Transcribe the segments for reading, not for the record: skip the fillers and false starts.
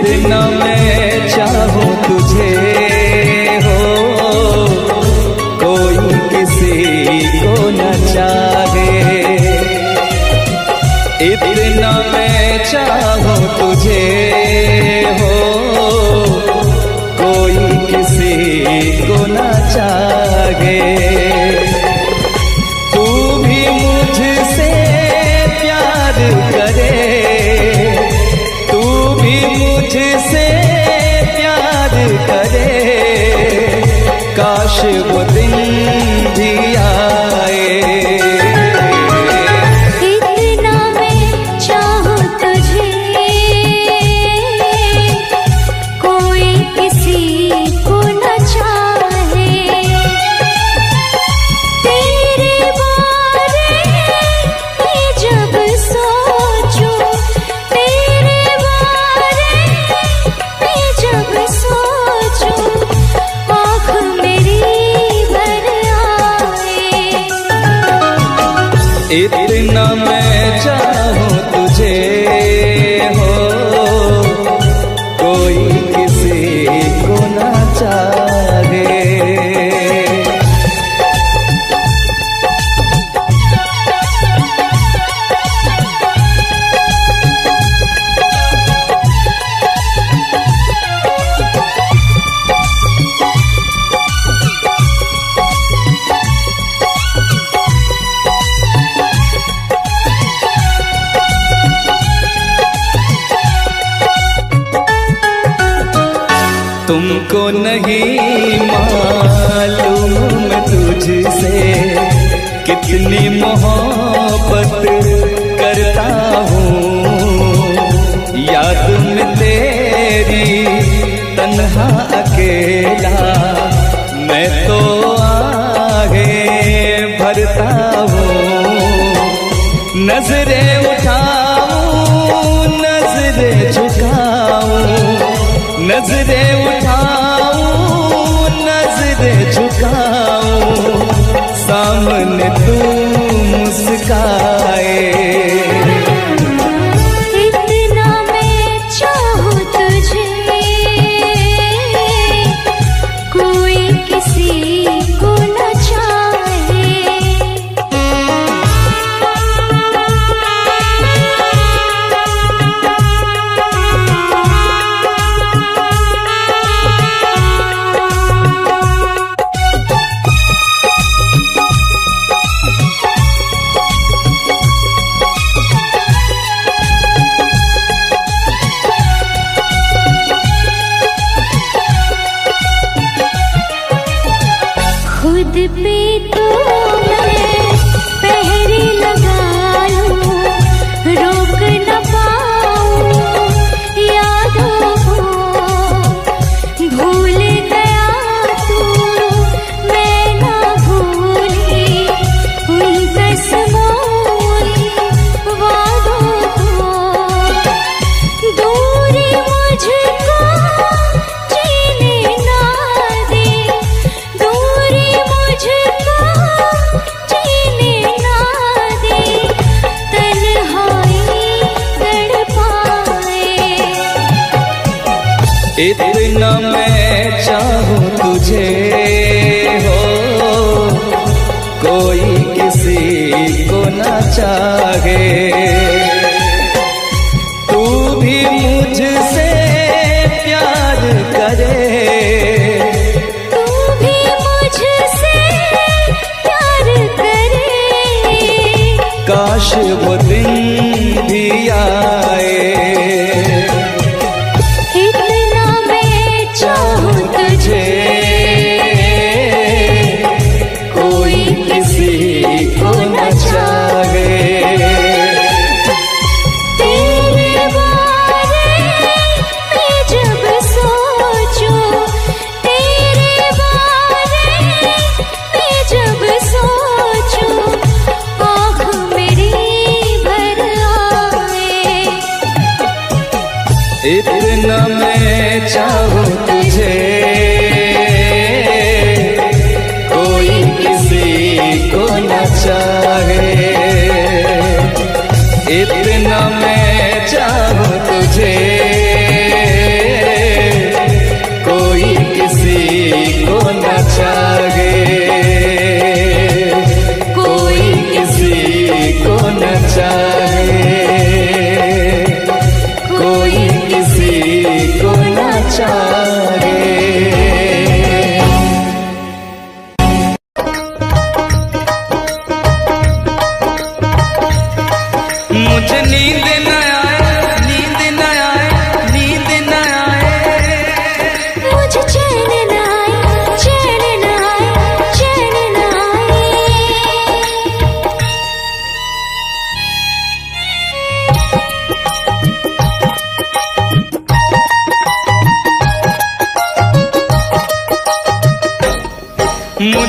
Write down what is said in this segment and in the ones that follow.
इतना मैं चाहूं तुझे हो, कोई किसी को न चाहे। इतना मैं चाहूं तुझे हो, कोई किसी को न चाहे। तू भी मुझसे प्यार करे, तू भी मुझसे प्यार करे, काश वो दिन भी आए। इतना मैं चाहूं तुझे, कोई किसी को न चाहे। तेरे बारे में जब सोचूं, तेरे बारे में जब सोचूं, आँख मेरी भर आए। इतना मैं चाहूं तुझे हो, कोई किसी को न चाहे। तुमको नहीं मालूम मैं तुझसे कितनी मोहब्बत करता हूँ। याद में तेरी तन्हा अकेला मैं तो आगे भरता हूँ। नजरें उठाऊं, नजरें झुकाऊं, नजरें उठाऊं, नजरें झुकाऊं, सामने तू मुस्काए। इतना मैं चाहूं तुझे, कोई किसी को न चाहे। खुद पे तो मैं पहरे लगा लूं, रोक न पाऊं यादों को। भूल गया तू, मैं ना भूली उन कसमों उन वादों को। दूरी मुझको जीने ना दे, दूरी मुझको जीने ना दे, तन्हाई तड़पाए। इतना मैं चाहूं तुझे हो, कोई किसी को न चाहे। तू भी मुझसे प्यार करे, तू भी मुझसे प्यार करे, काश वो दिन भी आए। इतना मैं चाहूं तुझे, कोई किसी को न चाहे। तेरे बारे में जब सोचूं, तेरे बारे में जब सोचूं, आँख मेरी भर आए। इतना मैं चाहूं तुझे, कोई किसी को न चाहे। इतना मैं चाहूं तुझे,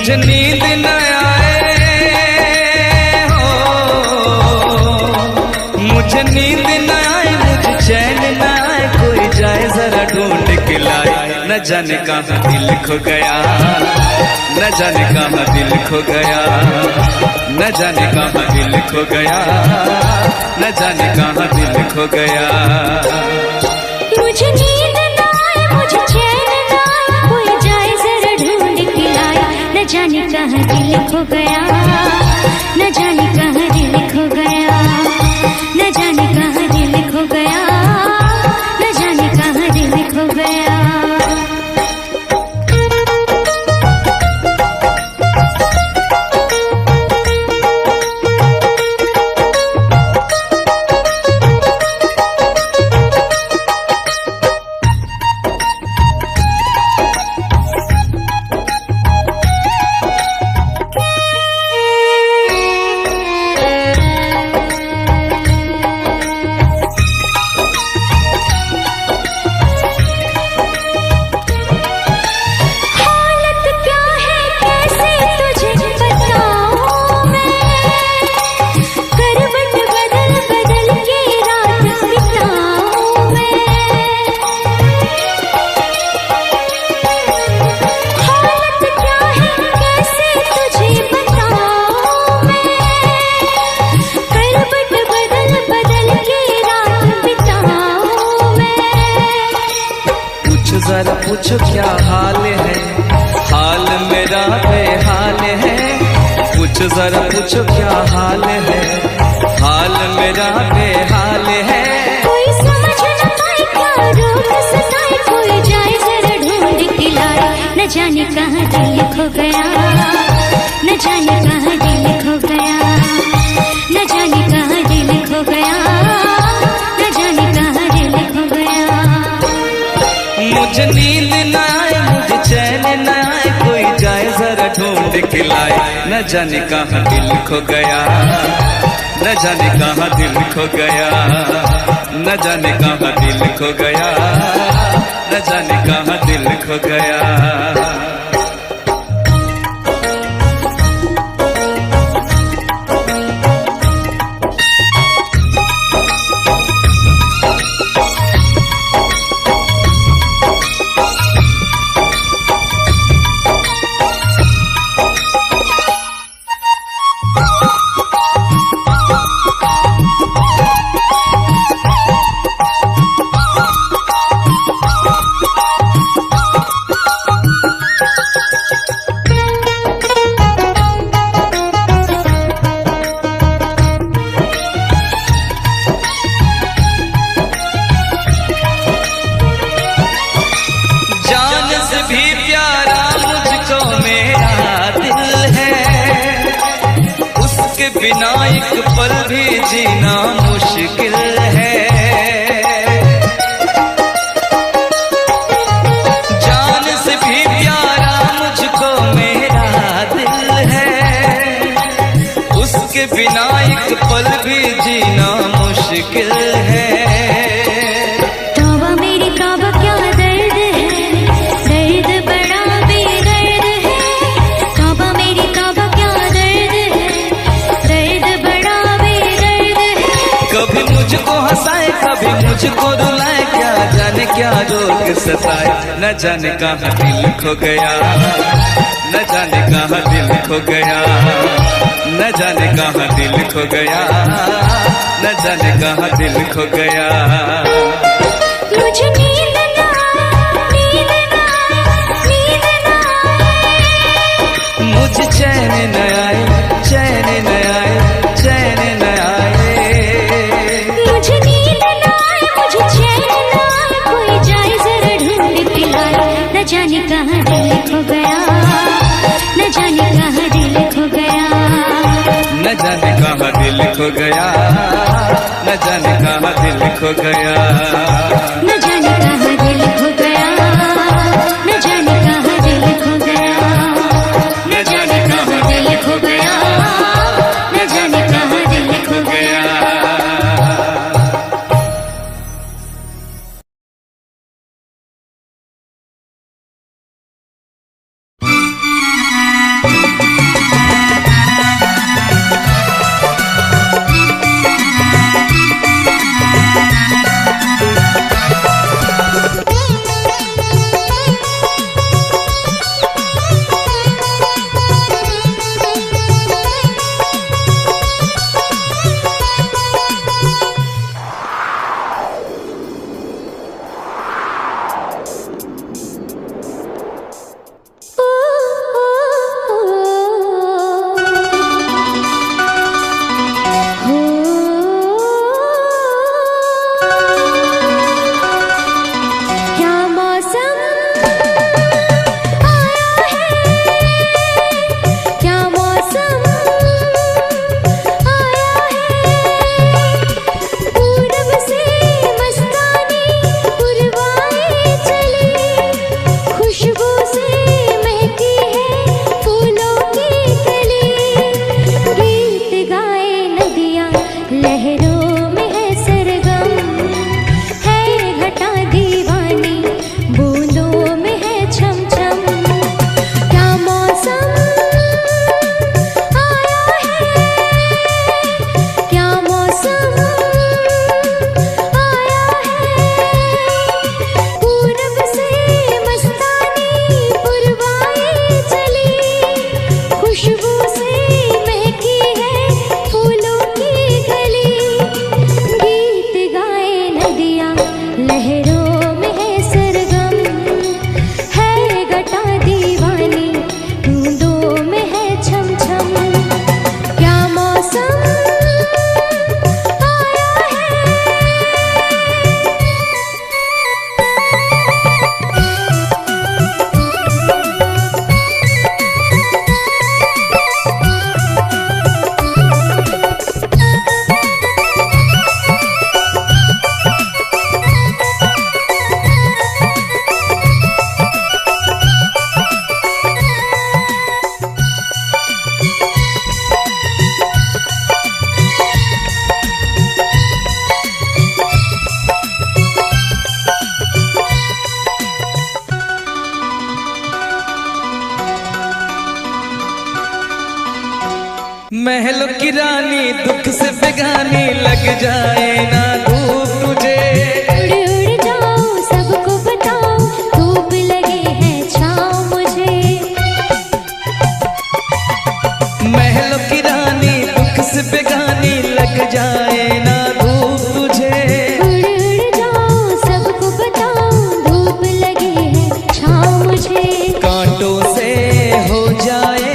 मुझे नींद न आए हो, मुझे नींद न आए, मुझे चैन न आए, कोई जाए जरा ढूंढ के लाए। न जाने कहाँ दिल खो गया, न जाने कहाँ दिल खो गया, न जाने कहाँ दिल खो गया, न जाने कहाँ दिल खो गया। मुझे नींद न आए, मुझे चैन न आए, कोई जाए जरा ढूंढ के लाए। न जाने कहाँ दिल खो गया, न जाने कहाँ दिल खो गया, न जाने कहाँ दिल खो गया, न जाने कहाँ दिल खो गया। जरा पूछो क्या हाल है, हाल मेरा बेहाल है। पूछो जरा पूछो क्या हाल है, हाल मेरा बेहाल है। कोई समझ न पाए क्या रोग सताए, कोई जाए जरा ढूंढ के लाए। न जाने कहाँ दिल खो गया, न जाने कहाँ दिल खो गया, न जाने कहाँ दिल खो गया, न जाने कहाँ दिल खो गया। मुझे नींद न आए, मुझे चैन न आए, कोई जाए जरा ढूंढ के लाए। न जाने कहाँ दिल खो गया, न जाने कहाँ दिल खो गया, न जाने कहाँ दिल खो गया, न जाने कहाँ दिल खो गया। बिना एक पल भी जीना मुश्किल है। जान से भी प्यारा मुझको मेरा दिल है, उसके बिना एक पल भी जीना मुश्किल है। तौबा मेरी तौबा क्या दर्द है, दर्द बड़ा बेदर्द है। तौबा मेरी तौबा क्या दर्द है, दर्द बड़ा बेदर्द है। कभी मुझको हंसाए कभी मुझको रुलाए, क्या जाने क्या रोग सताए। न जाने कहाँ दिल खो गया, न जाने कहाँ दिल खो गया, न जाने कहाँ दिल खो गया, न जाने कहाँ दिल खो गया। मुझे नींद ना आए, नींद ना आए, नींद ना आए। मुझे चैन न आए, चैन न आए, चैन न आए। मुझे नींद ना आए, मुझे चैन ना आए, कोई जाए जरा ढूंढ के लाए। न जाने कहाँ दिल खो गया, न जाने कहाँ दिल खो गया, न जाने कहाँ दिल खो गया, न जाने कहाँ दिल खो गया, न जाने कहाँ दिल खो गया, न जाने कहाँ दिल खो गया, न जाने कहाँ दिल खो गया, न जाने कहाँ दिल खो गया। महलों की रानी दुख से बेगानी लग जाए ना धूप तुझे। उड़ उड़ जाओ सबको बताओ धूप लगी है छाँव मुझे। महलों की रानी दुख से बेगानी लग जाए ना धूप तुझे। उड़ उड़ जाओ सबको बताओ धूप लगी है छाँव मुझे। कांटों से हो जाए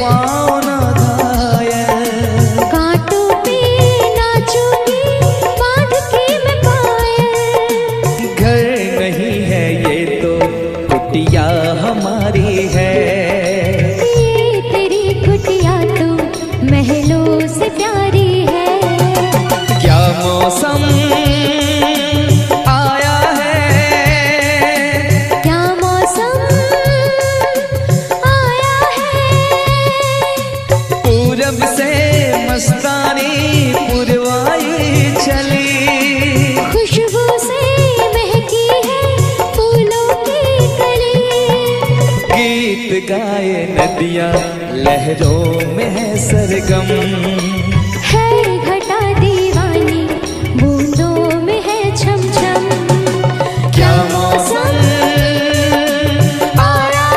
पाँव ना घायल, कांटों पे नाचूंगी बांध के मैं पायल। घर नहीं है ये तो कुटिया हमारी है। ये तेरी कुटिया तो महलों से प्यारी है। क्या मौसम आया है, क्या मौसम आया है। पूरब से मस्तानी पुरवाई चली। खुशबू से महकी है फूलों की कली। गीत गाए नदियाँ लहरों में है सरगम। है घटा दीवानी बूंदों में है छम छम। क्या मौसम आया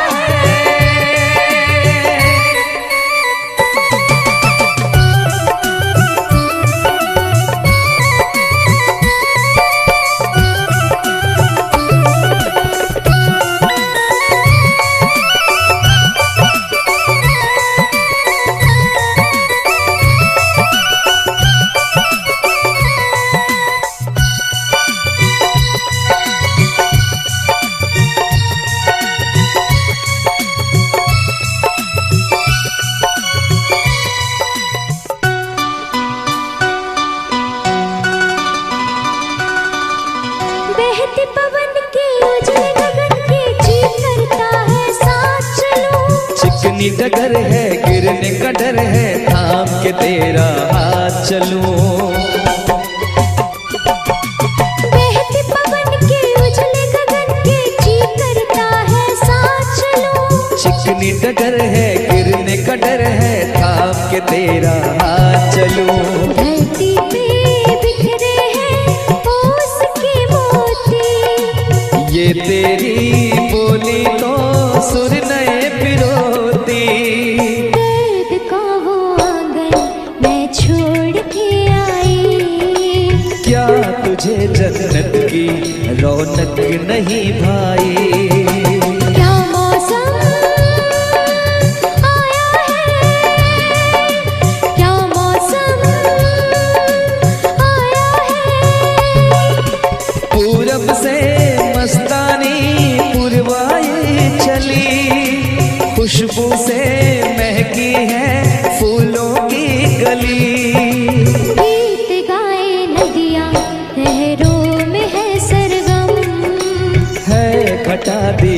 बहते पवन के उजले गगन के जी करता है साथ चलूं। चिकनी डगर है गिरने का डर है थाम के तेरा हाथ चलूं। बहते पवन के उजले गगन के जी करता है साथ चलूं। चिकनी डगर है गिरने का डर है थाम के तेरा हाथ चलूं। धरती पे बिखरे हैं ओस के मोती। ये तेरी बोली तो सुर नए पिरोती। दर्द का वो आंगन मैं छोड़ के आई। क्या तुझे जन्नत की रौनक नहीं भाई। क्या मौसम आया है। क्या मौसम आया है। पूरब से मस्तानी पुरवाई चली। खुशबू से महकी है फूलों की गली। गीत गाए नदियाँ लहरों में है सरगम। है घटा दी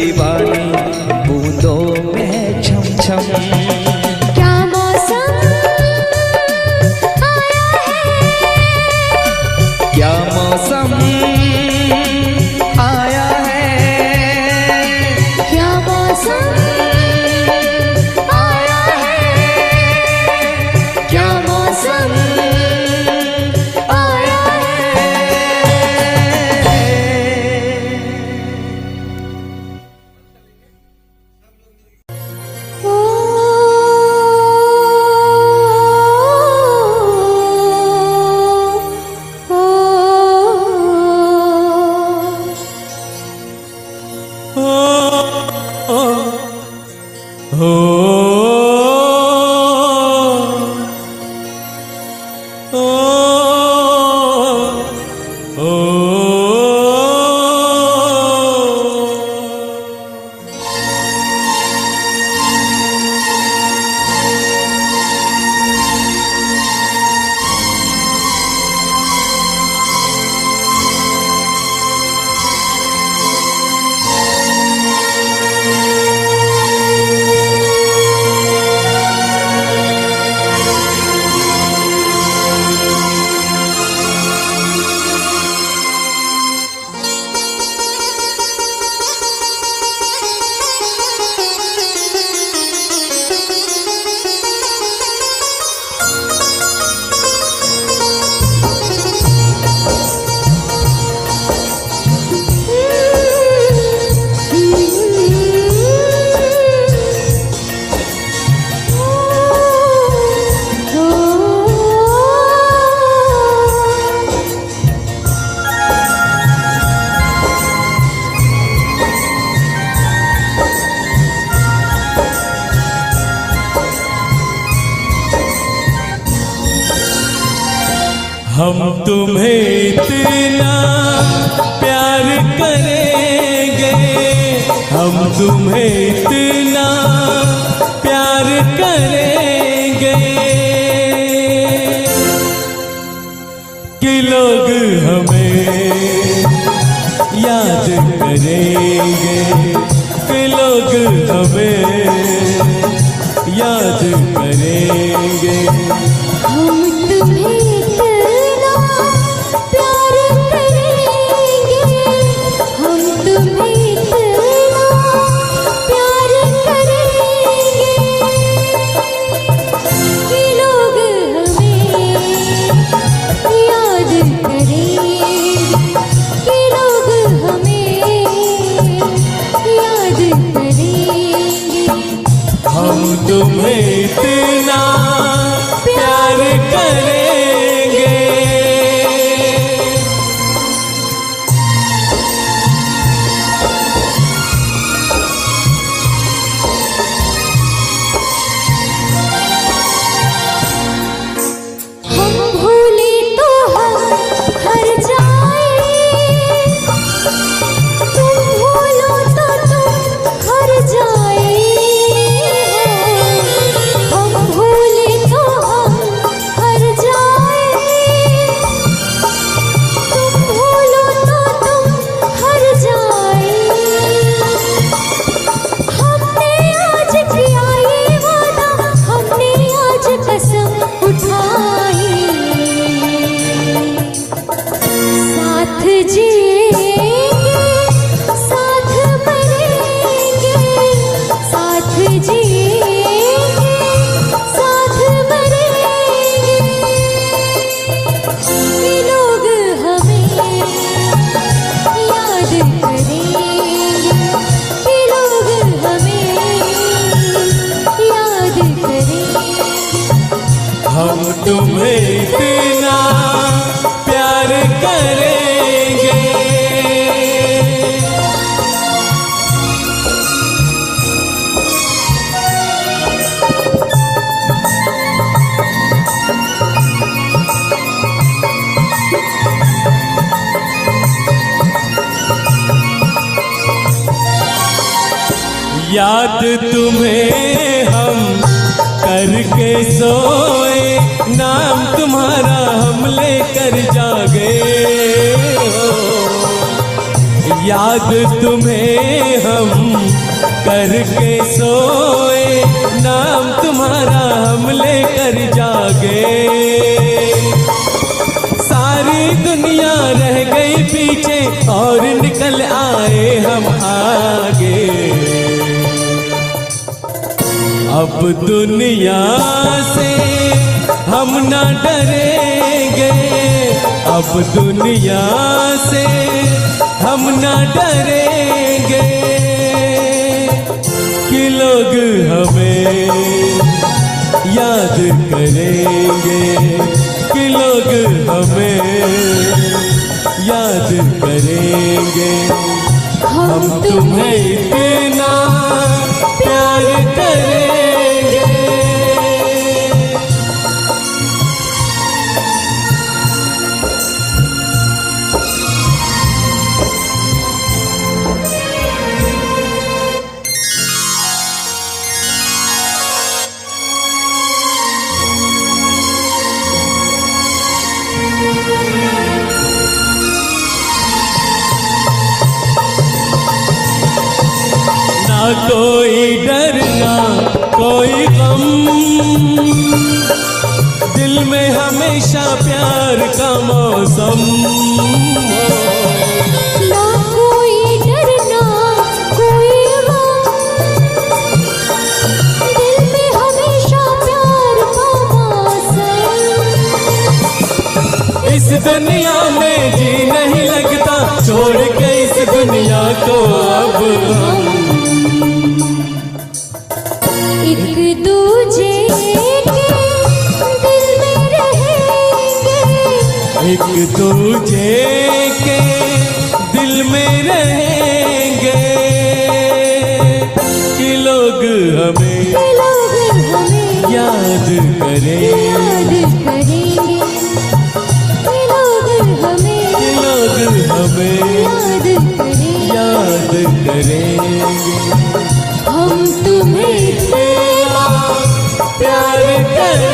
हम तुम्हें इतना प्यार करेंगे, हम तुम्हें इतना प्यार करेंगे कि लोग हमें याद करेंगे, कि लोग हमें याद करेंगे। हम तुम्हें इतना प्यार करेंगे, हम तुम्हें इतना प्यार करेंगे कि लोग हमें याद करेंगे, कि लोग हमें याद करेंगे। हम तुम्हें इतना प्यार करेंगे। हम भूले तो हम हर जाए, तुम भूलो तो तुम हर जाए। हम भूले तो हम हर जाए, तुम भूलो तो तुम हर जाए। हमने आज किया ये वादा, हमने आज कसम उठाई, साथ जिएंगे साथ मरेंगे, साथ जिएंगे साथ मरेंगे कि लोग हमें याद करेंगे, कि लोग हमें याद करेंगे। हम तुम्हें इतना प्यार करेंगे। याद तुम्हें हम करके सोए, नाम तुम्हारा हम लेकर जागे हो। याद तुम्हें हम करके सोए, नाम तुम्हारा हम लेकर जागे। सारी दुनिया रह गई पीछे और निकल आए हम आगे। अब दुनिया से हम ना डरेंगे, अब दुनिया से हम ना डरेंगे कि लोग हमें याद करेंगे, कि लोग हमें याद करेंगे। हम तुम्हें इतना प्यार करेंगे। ना कोई डर ना कोई गम, दिल में हमेशा प्यार का मौसम हो। ना कोई डर ना कोई गम, दिल में हमेशा प्यार का मौसम। इस दुनिया में जी नहीं लगता, छोड़ के इस दुनिया को अब हम एक दूजे के दिल में रहेंगे, एक दूजे के दिल में रहेंगे कि लोग हमें याद करेंगे। करेंगे हमें याद करेंगे। हम तुम्हें इतना प्यार करेंगे।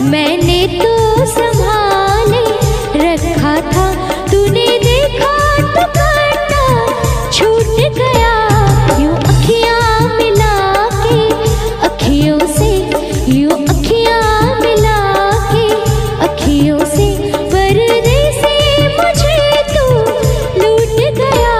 मैंने तो संभाले रखा था, तूने देखा तो काटा छूट गया। यूं अखियां मिला के अखियों से, यूं अखियां मिला के अखियों से, पर्दे से मुझे तू लूट गया।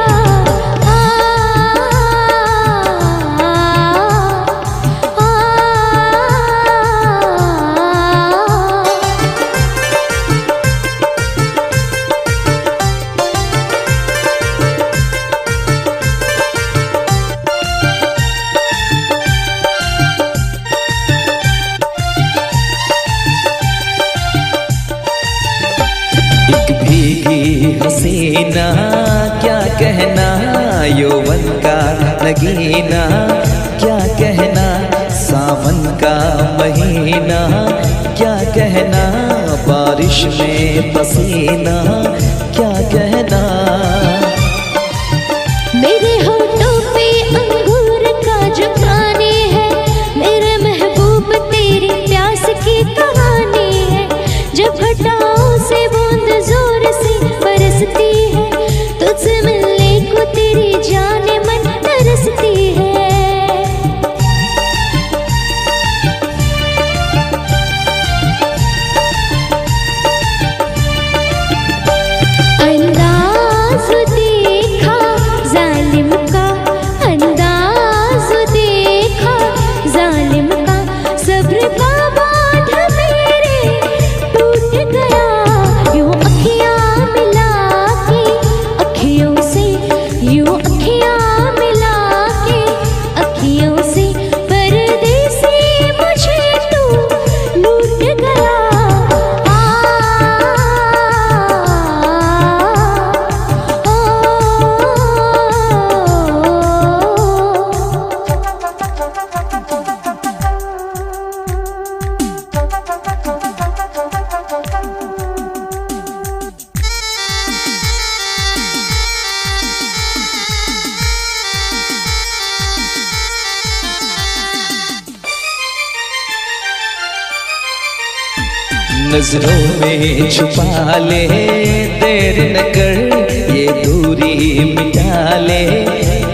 हसीना क्या कहना, यौवन का नगीना क्या कहना, सावन का महीना क्या कहना, बारिश में पसीना क्या कहना। मेरे होठों पे अंगूर का जो पानी है, मेरे महबूब तेरी प्यास की कहानी है। जब घटाओं से बूंद जोर से बरसती है, तुझसे मिलने को तेरी जाने मन तरसती है। अंदाज देखा जालिम का, अंदाज देखा जालिम का, सब्र का बांध मेरे टूट गया। यूं अखियां मिला के अखियों से, यूं अखियां मिला के अखियों से, पर्दे से मुझे तू लूट गया। नजरों में छुपा ले, देर न कर ये दूरी मिटा ले,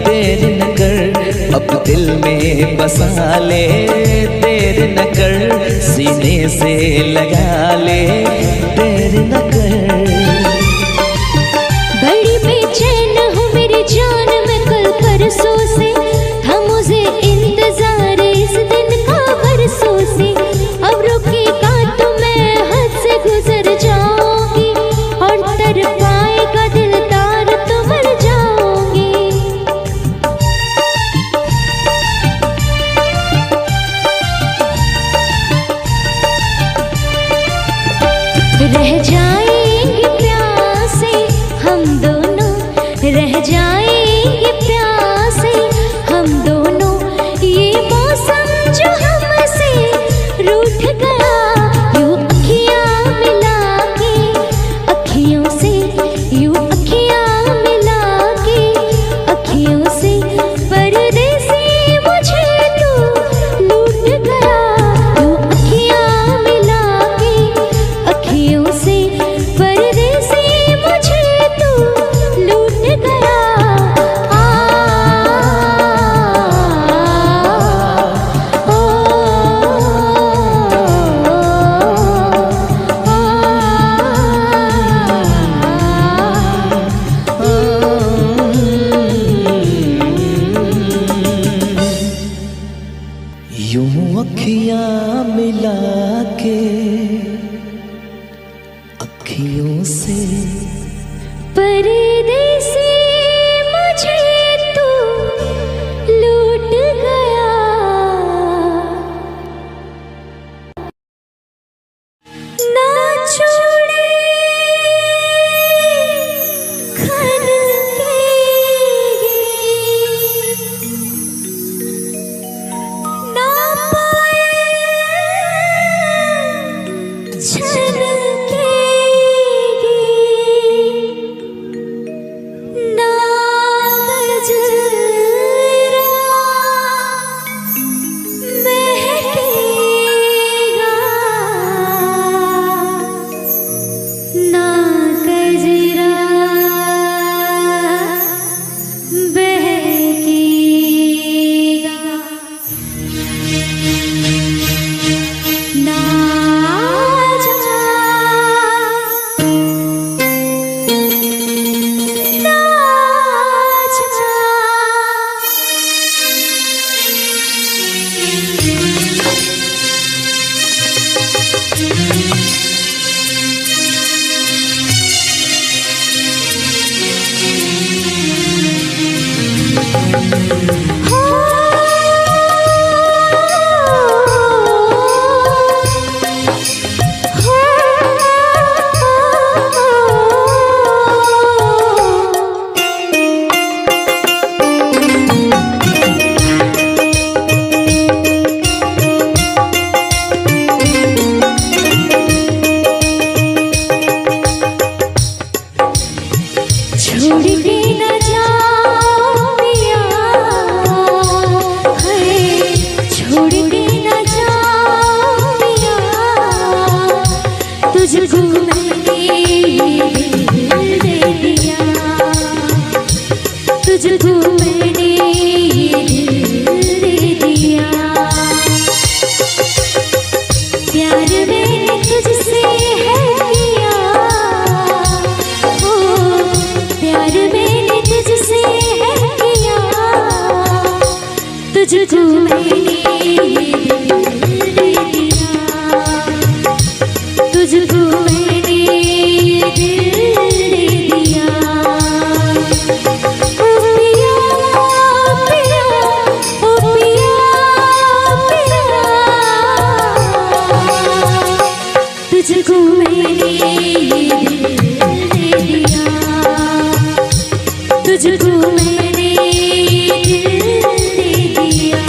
देर न कर अब दिल में बसा ले, देर न कर सीने से लगा ले, देर न कर। बड़ी बेचैन हूँ मेरी जान मैं कल परसों से, था मुझे इंतजार इस दिन का बरसों से। अब रुकेगा तो मैं हद से गुजर जाऊंगी, और तर पाएगा दिलदार तो मर जाऊंगी। रह जाएंगे प्यासे हम दोनों, रह जाएंगे प्यासे हम दोनों, ये मौसम जो हमसे रूठ गया। यूं अखियां मिला के अखियों से, यूं अखियां मिला के अखियों से, पर्दे से मुझे तू लूट गया। यूं अखियां मिला के अखियों से, पर्दे अखियां मिला के अखियों से परदेसी मुझे तू लूट गया, ना छोड़े खन के, ना पाए छन के, ना गजरा महकेगा, ना गजरा बहकेगा, ना जा छोड़ के न जाओ पिया, है छोड़ के न जाओ पिया, तुझको मैंने दिल दे दिया, तुझको मैंने दिल दे दिया, प्यार मैंने तुझसे है किया, प्यार मैंने तुझसे है किया, तुझको मैंने दिल दे दिया, तुझको मैंने दिल दे दिया। ओ पिया पिया, ओ पिया पिया, तुझको मैंने दिल दे दिया, तुझको मैंने दिल दे दिया।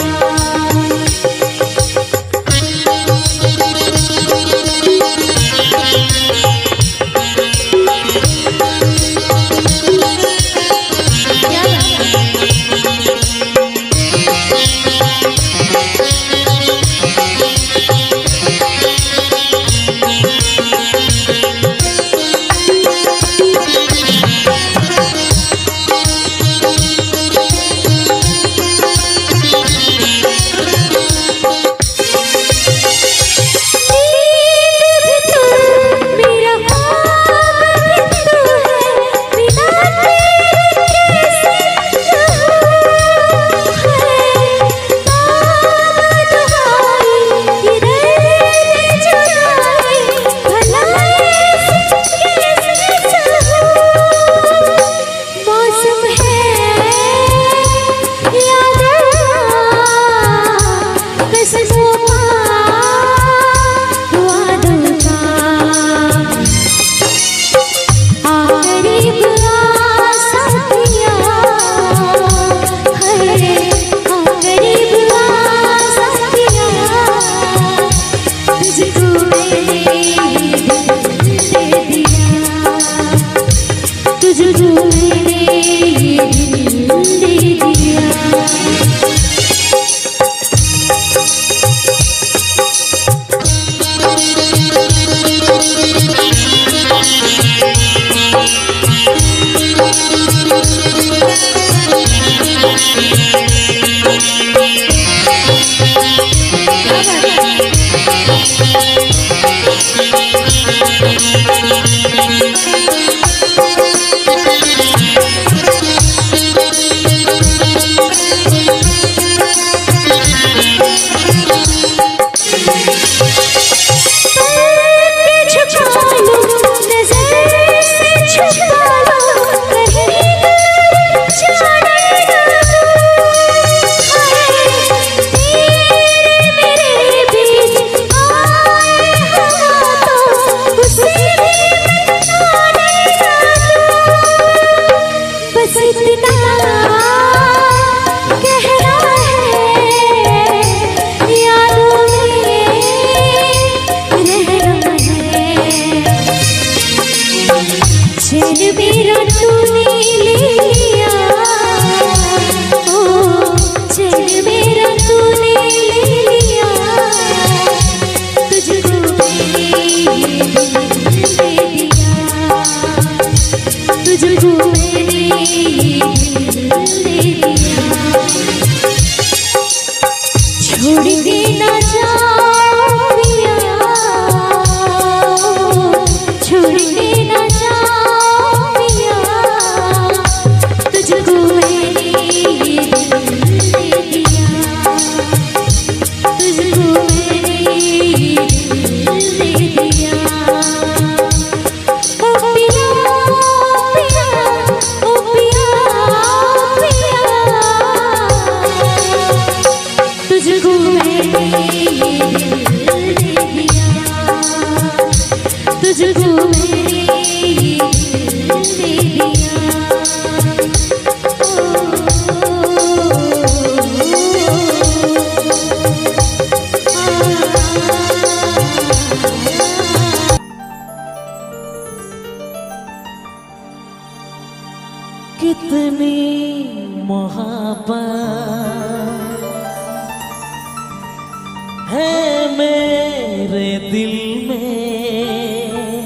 मेरे दिल में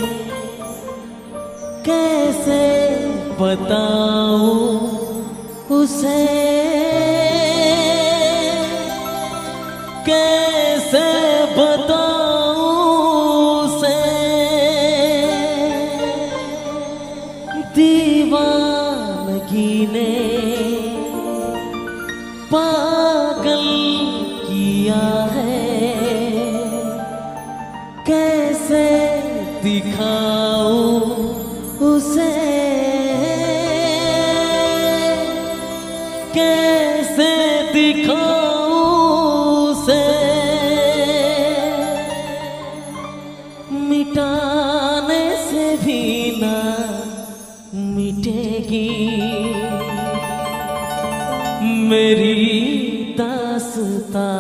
कैसे बताऊं उसे, कैसे बताऊं उसे, दीवानगी ने पागल किया है, कैसे दिखाऊं उसे, कैसे दिखाऊं उसे, मिटाने से भी ना मिटेगी मेरी दास्तां।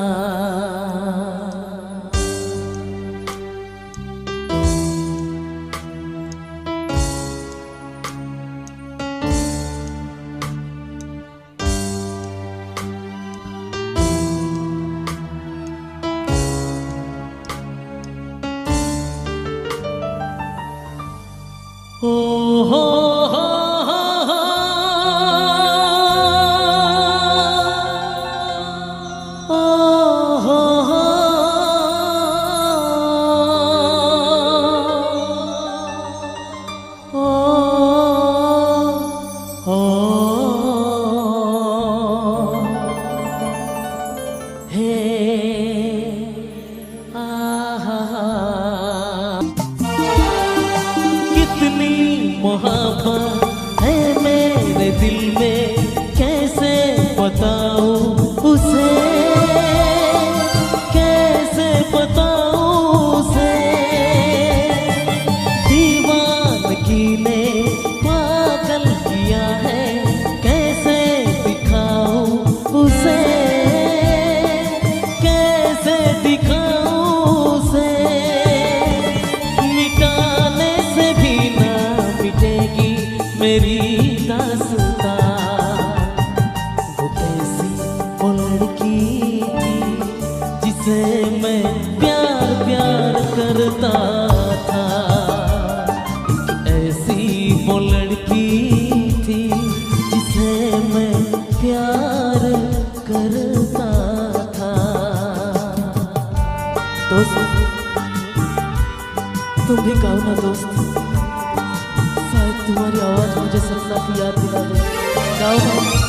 ओ हो हो हो हो हो हो हे कितनी मोहब्बत है मेरे दिल में, कैसे बताऊं उसे, कैसे बताऊं उसे, दीवानगी ने पागल किया है, कैसे दिखाऊं उसे, कैसे दिखाऊं उसे, मिटाने से भी ना मिटेगी मेरी दास्तां। वो कैसी वो लड़की थी जिसे मैं प्यार प्यार करता था, एक ऐसी वो लड़की थी जिसे मैं प्यार करता था। दोस्त तुम भी गाओ ना दोस्त, शायद तुम्हारी आवाज मुझे सपना की याद दिला दे। गाओ ना।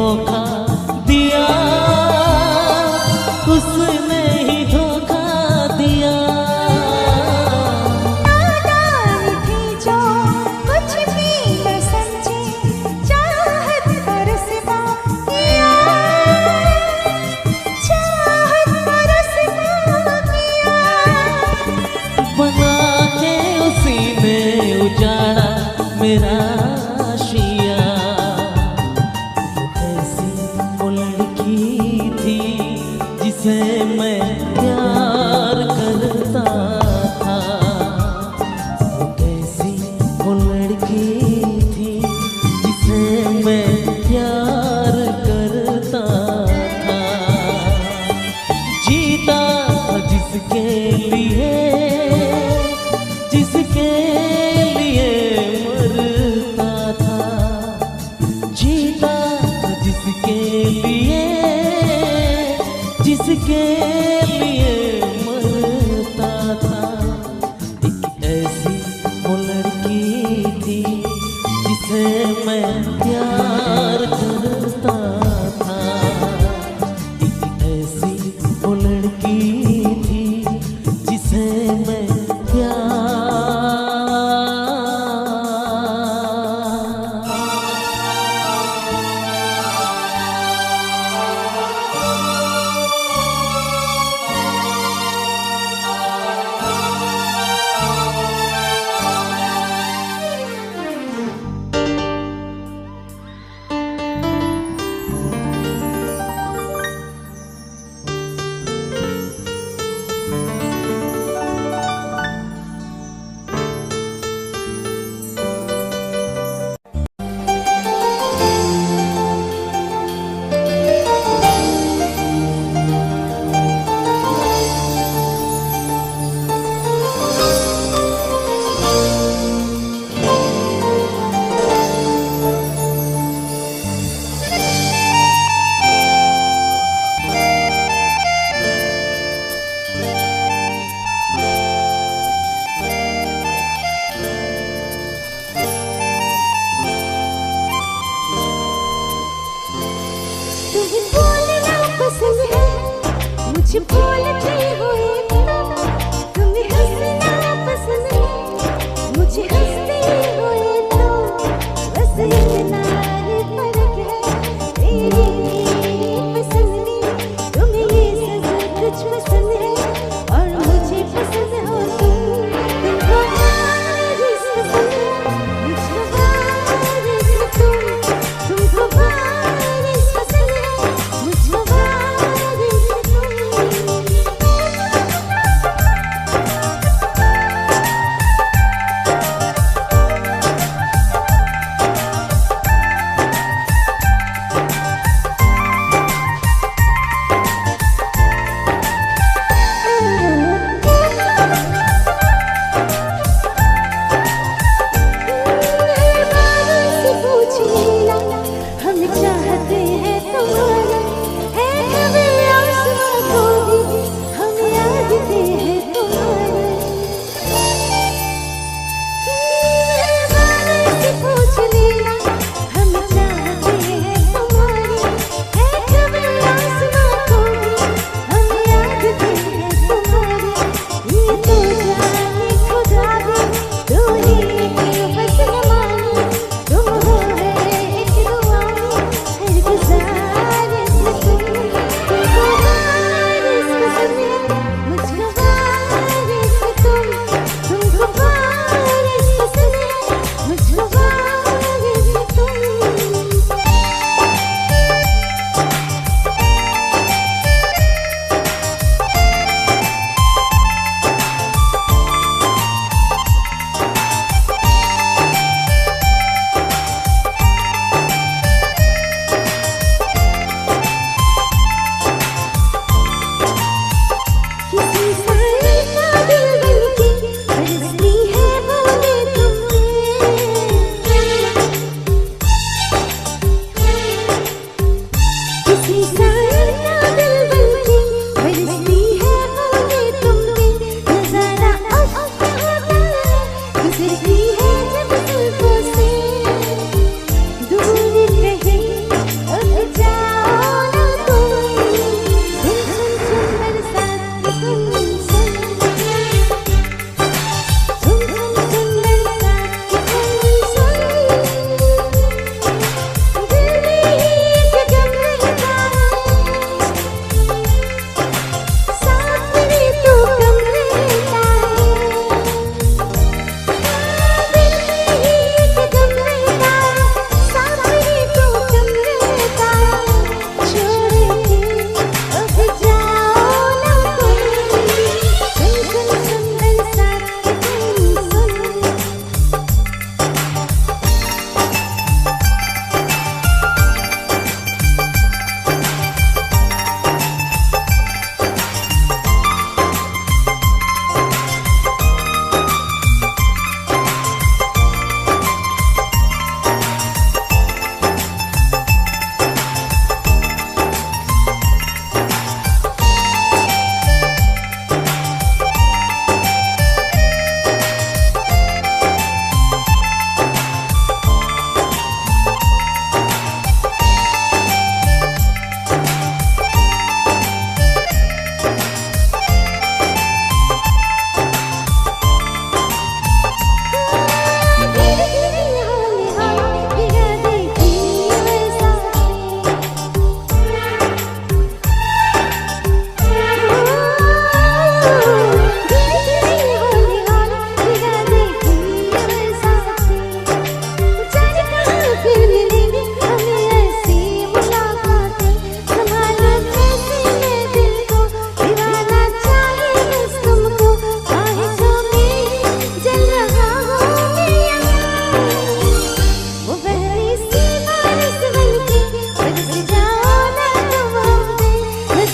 धोखा दिया, उसने ही धोखा दिया। नादान थी जो कुछ भी न समझी, चाहत पर सिवा किया, चाहत पर सिवा किया। बना के उसी ने उजाड़ा मेरा आशिया। वो कैसी वो लड़की थी जिसे मैं प्यार करता था। वो कैसी वो लड़की थी जिसे मैं प्यार करता था। जीता था जिसके लिए, जिसके लिए मरता था। जीता था जिसके लिए, जिसके लिए मरता था। एक ऐसी वो लड़की थी जिसे मैं प्यार करता था। एक ऐसी वो लड़की थी जिसे मैं तुम्हें बोलना पसंद है, मुझे बोलते हुए तो। तुम्हें हंसना पसंद है, मुझे हंसते हुए तो। बस इतना ही फर्क है तेरी पसंद में। तुम्हें ये सब कुछ पसंद है और मुझे पसंद हो तुम। तुमको बारिश पसंद है, मुझको बारिश तुम। तुमको बारिश पसंद है, मुझको बारिश तुम। से पूछ लेना, हम चाहते हैं तुम्हारा। है कभी आसमां को भी हम यादते हैं तुम्हारा। से पूछ लेना, हम चाहते हैं तुम्हारी। है कभी आसमां को भी हम यादते हैं तुम्हारी। ये तो जाने खुदा भी तू ही बस न माने। तुम हो है एक दुआनी, हर गुजारिश तुम। तुमको बारिश पसंद है, मुझको बारिश तुम। तुमको बारिश पसंद है, मुझको बारिश तुम। किसी साए का दिल बनके बरसती है बूंदें तुमसे। किसी साए का दिल बनके बरसती है बूंदें तुमसे। नजारा अच्छा होता है, गुजरती है जब जुल्फों से। दूर कहीं अब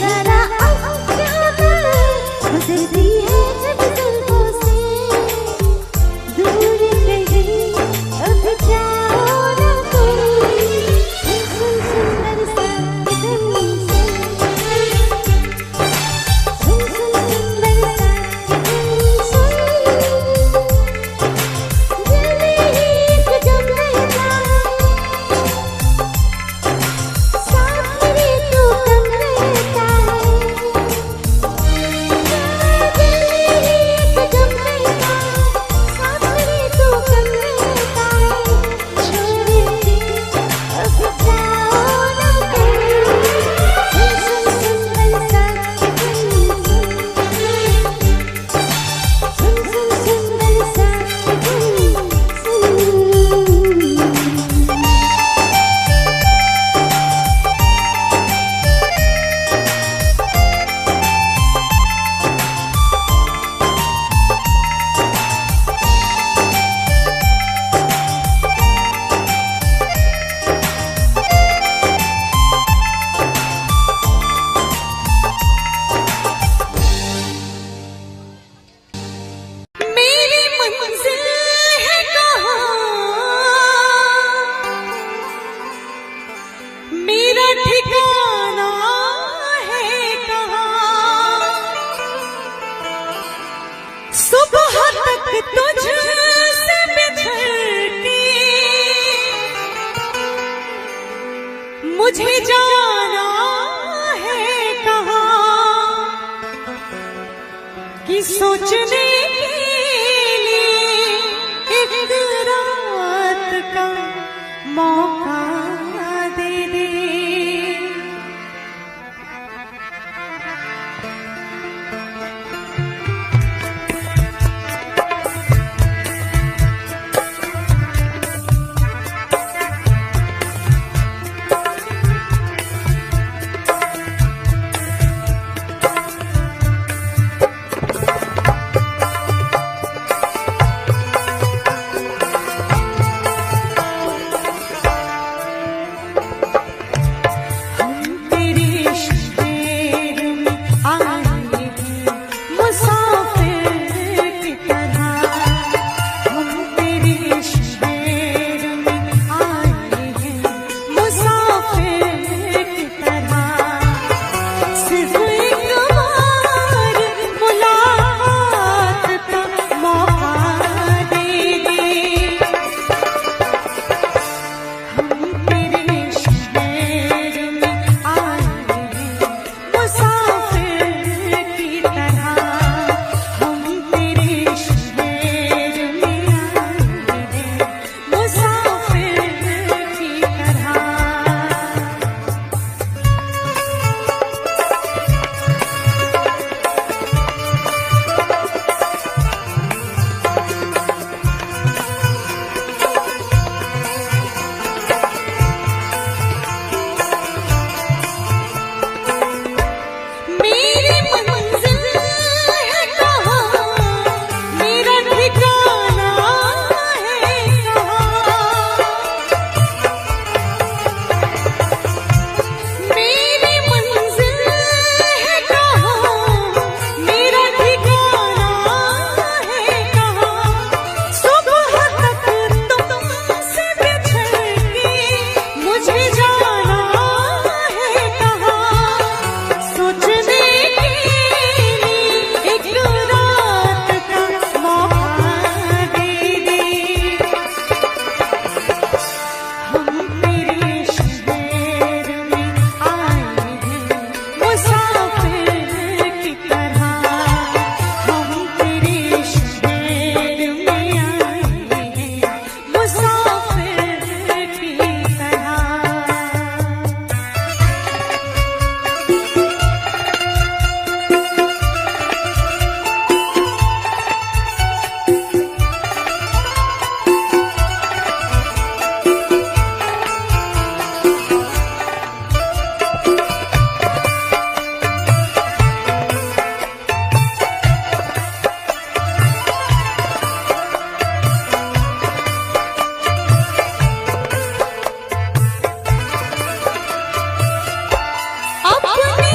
जरा गुजरती है जब जुल्फों से दूर कहीं अब जाओ ना कोई सुन सुंदर सा कदम से सुन सुंदर सा कदम से दिल में ही कदम रहता साथ मेरे तू कम रहता तुझसे बिछड़ के मुझे जाना है कहाँ कि सोचने के लिए एक रात का मौका दे दे। अपनी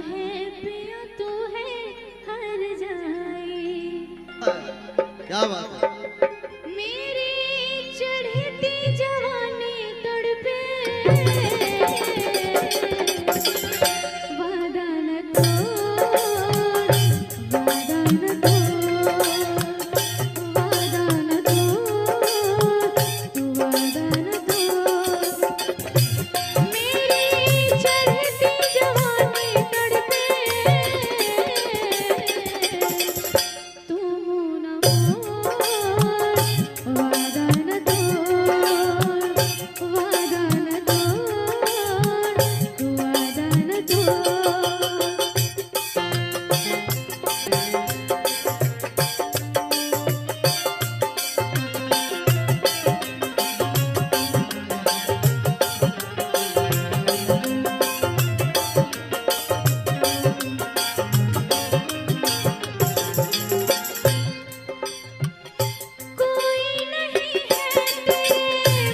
है पिया तू है हर जाई। क्या बात है। मेरी चढ़ती जवानी तड़पे वादा न तोड़, वादा न तोड़, वादा न तोड़, वादा न तोड़। मेरी चढ़ती जवानी तड़पे तू मुँह न मोड़, वादा न तोड़, वादा न तोड़, वादा न तोड़। कोई नहीं है तेरे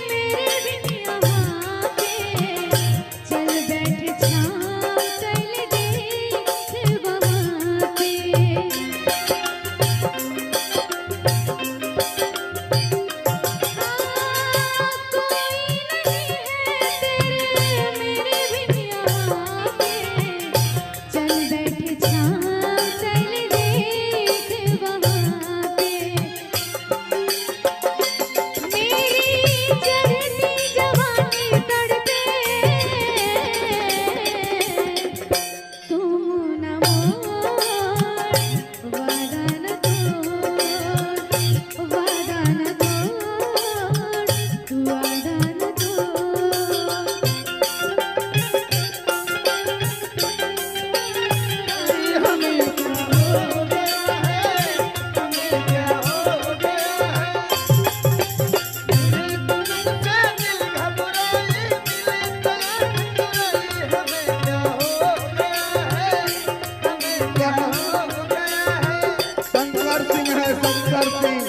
मेरे बिन यहाँ पे, चल बैठ छाँव चल देख वहाँ पे। कोई नहीं है तेरे मेरे बिन यहाँ पे, चल बैठ छाँव चल देख वहाँ पे। मेरी चढ़ती जवानी तड़पे तू न मोड़, वादा न तोड़, वादा न तोड़, वादा न शंकर सिंह है, शंकर सिंह।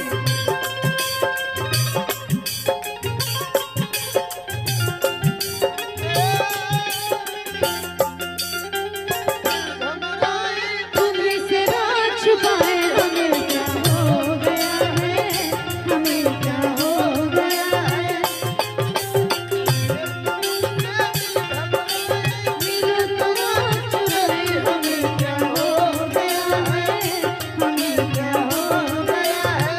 तुम्हें से राज छुपाए हमें क्या हो गया है, हमें क्या हो गया है। मिलो तो राज छुपाए हमें क्या हो गया है, हमें क्या हो गया है।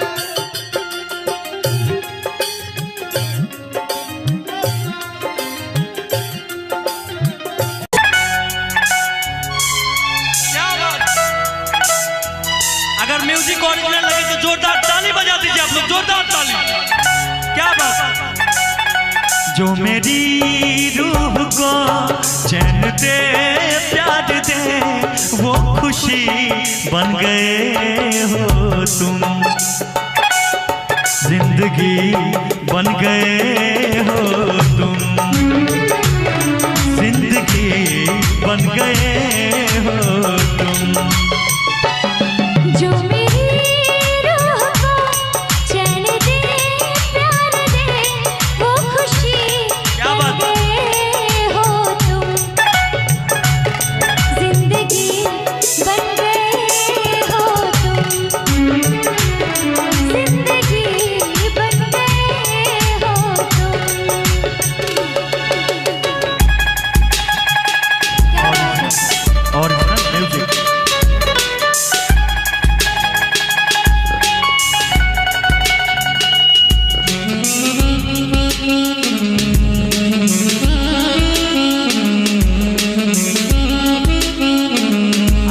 क्या बात। अगर म्यूजिक ओरिजिनल लगे तो जोरदार ताली बजा दीजिए आप लोग, जोरदार ताली। क्या बात। जो मेरी रूह को चैन दे प्यार दे वो खुशी बन गए हो तुम, जिंदगी बन गए हो तुम, जिंदगी बन गए हो तुम। जो मेरी रूह को चैन दे प्यार दे वो खुशी क्या बन बात। गए हो तुम, जिंदगी बन गए हो तुम, जिंदगी बन गए हो तुम। और म्यूजिक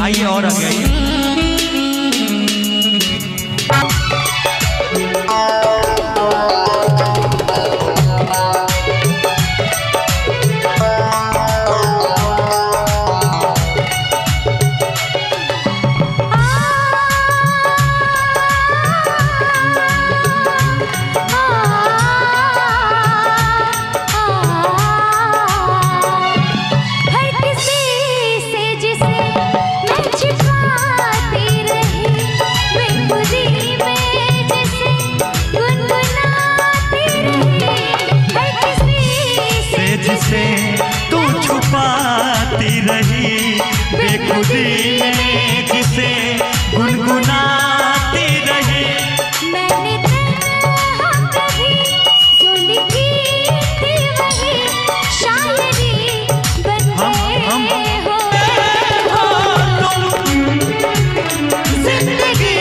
आइए और आगे आइए। हर किसी से जिसे मैं छिपा खुदी में जिसे गुनगुनाती रहे। मैंने तन्हा कभी जो लिखी थी वही शायरी बन गए हो तुम, जिंदगी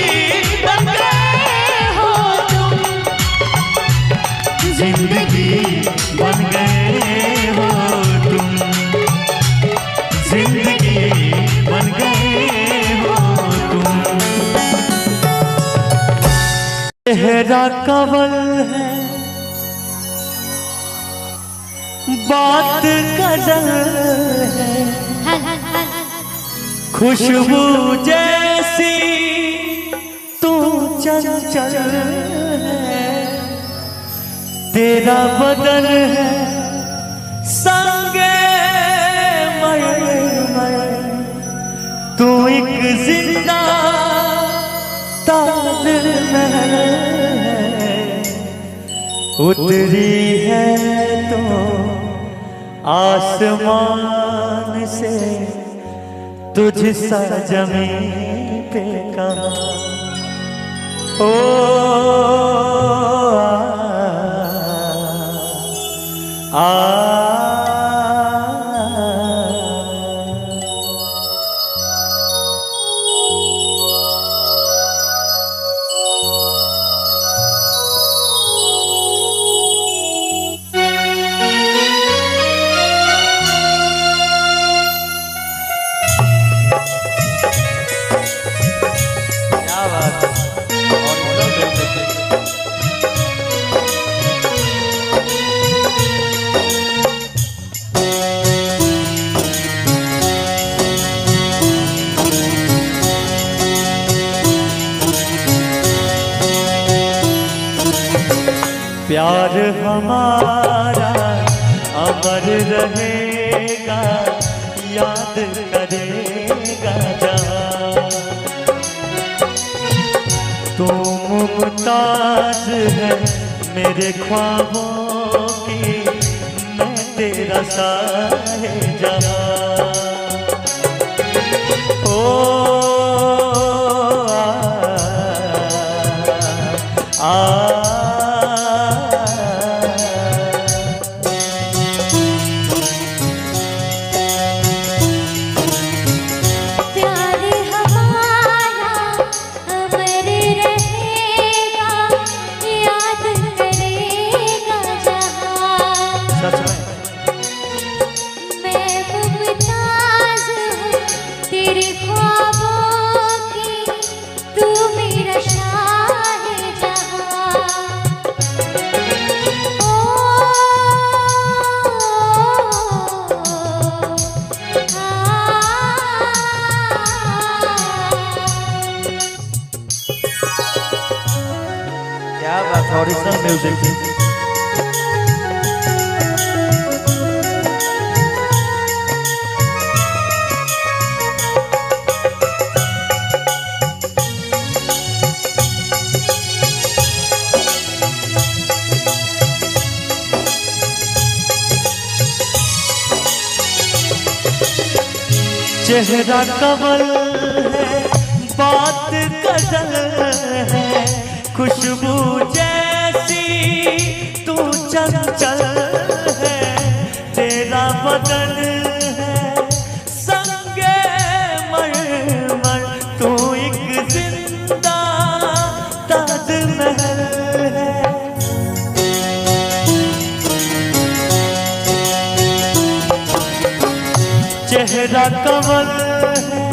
बन गए हो तुम, जिंदगी बन गए हो तुम, जिंदगी बन गए हो तुम। चेहरा कवल है बात गजल है, खुशबू जैसी तू चंचल है, तेरा बदन है संगे मर, तू एक जिंदा ताजमहल है, उतरी है तो आसमान से तुझ सा जमीन पे कहाँ। ओ आ प्यार हमारा अमर रहेगा, याद करेगा जहाँ। तू मुमताज है मेरे ख्वाबों की, मैं तेरा साहिबजादा। ओ प्यार हमारा अमर रहेगा, याद करेगा जहाँ। सच में मैं मुमताज हूँ तेरे ख्वाबों की, तू मेरा शाहिजहाँ। क्या बात है, ओरिजिनल म्यूजिक। चेहरा कमल है बात गजल है, खुशबू जैसी तू चंचल है, तेरा बदन है संगे मर, तू एक जिंदा ताजमहल है। चेहरा कमल है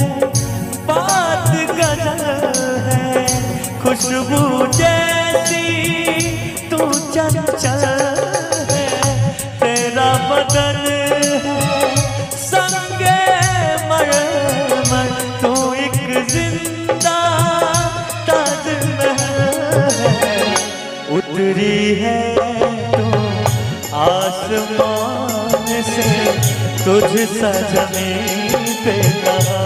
बात गजल है, खुशबू जैसी तू चंचल है, तेरा बदन है संगे मर, तू एक जिंदा ताजमहल है, उतरी है तो आसमान से तुझ सा जमीन पे कहाँ।